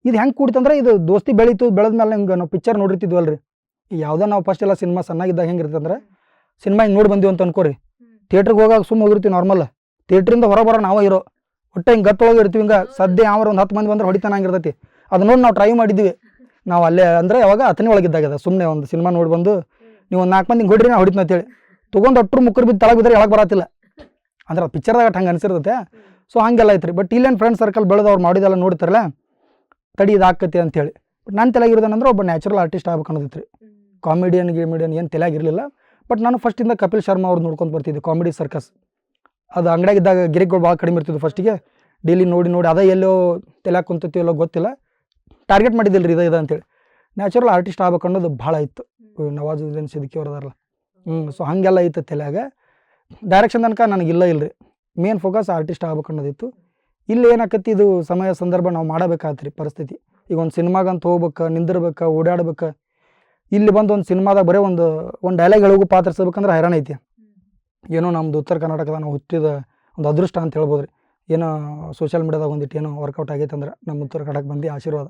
ಇದು ಹೆಂಗೆ ಕೂಡಿತಂದ್ರೆ ಇದು ದೋಸ್ತಿ ಬೆಳೀತು ಬೆಳೆದ್ಮೇಲೆ ಹಿಂಗೆ ನಾವು ಪಿಕ್ಚರ್ ನೋಡಿರ್ತಿದ್ವಲ್ರಿ ಈಗ ಯಾವುದೋ ನಾವು ಫಸ್ಟ್ ಎಲ್ಲ ಸಿನಿಮಾ ಸಣ್ಣಾಗಿದ್ದಾಗ ಹೆಂಗೆ ಇರ್ತಂದ್ರೆ ಸಿನಿಮಾ ಹಿಂಗೆ ನೋಡಿ ಬಂದೀವಿ ಅಂತ ಅನ್ಕೋರಿ ಥಿಯೇಟ್ರಿಗೆ ಹೋಗಾಗ ಸುಮ್ಮ ಹೋಗಿರ್ತೀವಿ ನಾರ್ಮಲ್ ಥಿಯೇಟ್ರಿಂದ ಹೊರ ಬರೋ ನಾವೇ ಇರೋ ಒಟ್ಟೆ ಹಿಂಗೆ ಗತ್ತೊಳಗೆ ಇರ್ತೀವಿ ಹಿಂಗೆ ಸದ್ಯ ಯಾವ ಒಂದು 10 ಮಂದಿ ಬಂದ್ರೆ ಹೊಡಿತಾನ ಹಂಗಿರ್ತೈತಿ ಅದು ನೋಡಿ ನಾವು ಟ್ರೈ ಮಾಡಿದ್ವಿ ನಾವು ಅಲ್ಲೇ ಅಂದರೆ ಯಾವಾಗ ಹತ್ತನೇ ಒಳಗಿದ್ದಾಗದ ಸುಮ್ಮನೆ ಒಂದು ಸಿನಿಮಾ ನೋಡಿ ಬಂದು ನೀವು ಒಂದು 4 ಮಂದಿ ಹಿಂಗೆ ಹೊಡ್ರಿ ನಾವು ಹೊಡಿತೀನಿ ಅಂತೇಳಿ ತೊಗೊಂಡು ಅಟ್ರು ಮುಕ್ಕರು ಬಿದ್ದು ತಳಗೆ ಬಿದ್ದರೆ ಹೇಳಕ್ಕೆ ಬರತ್ತಿಲ್ಲ ಅಂದ್ರೆ ಅದು ಪಿಕ್ಚರ್ದಾಗ ಹಂಗೆ ಅನ್ಸಿರ್ತೈತೆ ಸೊ ಹಂಗೆಲ್ಲ ಐತ್ರಿ ಬಟ್ ಇಲ್ಲೇನು ಫ್ರೆಂಡ್ ಸರ್ಕಲ್ ಬೆಳೆದು ಅವ್ರು ಮಾಡಿದೆಲ್ಲ ನೋಡ್ತಾರಲ್ಲ ತಡಿ ಇದು ಆಕತಿ ಅಂತೇಳಿ ಬಟ್ ನಾನು ತಲೆಗಿರೋದೇನಂದ್ರೆ ಒಬ್ಬ ನ್ಯಾಚುರಲ್ ಆರ್ಟಿಸ್ಟ್ ಆಗ್ಬೇಕು ಅನ್ನೋದಿತ್ತು ರೀ ಕಾಮಿಡಿಯನ್ ಏನು ತಲೆಯಾಗಿರಲಿಲ್ಲ ಬಟ್ ನಾನು ಫಸ್ಟಿಂದ ಕಪಿಲ್ ಶರ್ಮಾ ಅವ್ರು ನೋಡ್ಕೊಂಡು ಬರ್ತಿದ್ದೆ ಕಾಮಿಡಿ ಸರ್ಕಸ್ ಅದು ಅಂಗಡಿಯಾಗಿದ್ದಾಗ ಗಿರಿಗಳು ಭಾಳ ಕಡಿಮೆ ಇರ್ತಿದ್ವು ಫಸ್ಟಿಗೆ ಡೈಲಿ ನೋಡಿ ಅದೇ ಎಲ್ಲೋ ತಲೆಯಾಗ ಕುಂತೈತಿ ಎಲ್ಲೋ ಗೊತ್ತಿಲ್ಲ ಟಾರ್ಗೆಟ್ ಮಾಡಿದ್ದಿಲ್ಲ ರೀ ಇದು ಅಂತೇಳಿ ನ್ಯಾಚುರಲ್ ಆರ್ಟಿಸ್ಟ್ ಆಗ್ಬೇಕು ಅನ್ನೋದು ಭಾಳ ಇತ್ತು ನವಾಜುದ್ದೀನ್ ಸಿದ್ದಿಕಿ ಅವ್ರದಾರಲ್ಲ ಸೊ ಹಾಗೆಲ್ಲ ಐತೆ ತಲೆಯಾಗ ಡೈರೆಕ್ಷನ್ ತನಕ ನನಗಿಲ್ಲ ಇಲ್ಲರಿ ಮೇನ್ ಫೋಕಸ್ ಆರ್ಟಿಸ್ಟ್ ಆಗ್ಬೇಕು ಅನ್ನೋದಿತ್ತು ಇಲ್ಲಿ ಏನಾಕತಿ ಇದು ಸಮಯ ಸಂದರ್ಭ ನಾವು ಮಾಡಬೇಕಾತ್ರಿ ಪರಿಸ್ಥಿತಿ ಈಗ ಒಂದು ಸಿನಿಮಾಗಂತ ಹೋಗ್ಬೇಕು ನಿಂದಿರ್ಬೇಕು ಓಡಾಡ್ಬೇಕು ಇಲ್ಲಿ ಬಂದು ಒಂದು ಸಿನಿಮಾದಾಗ ಬರೀ ಒಂದು ಡೈಲಾಗ್ ಹೇಳೋಗು ಪಾತ್ರಿಸ್ಬೇಕಂದ್ರೆ ಹೈರಾಣ ಐತಿ ಏನೋ ನಮ್ದು ಉತ್ತರ ಕರ್ನಾಟಕದ ನಾವು ಹುಟ್ಟಿದ ಒಂದು ಅದೃಷ್ಟ ಅಂತ ಹೇಳ್ಬೋದು ರೀ ಏನೋ ಸೋಷಿಯಲ್ ಮೀಡಿಯಾದಾಗ ಒಂದಿಟ್ಟು ಏನೋ ವರ್ಕೌಟ್ ಆಗೈತೆ ಅಂದ್ರೆ ನಮ್ಮ ಉತ್ತರ ಕನ್ನಡಕ್ಕೆ ಬಂದು ಆಶೀರ್ವಾದ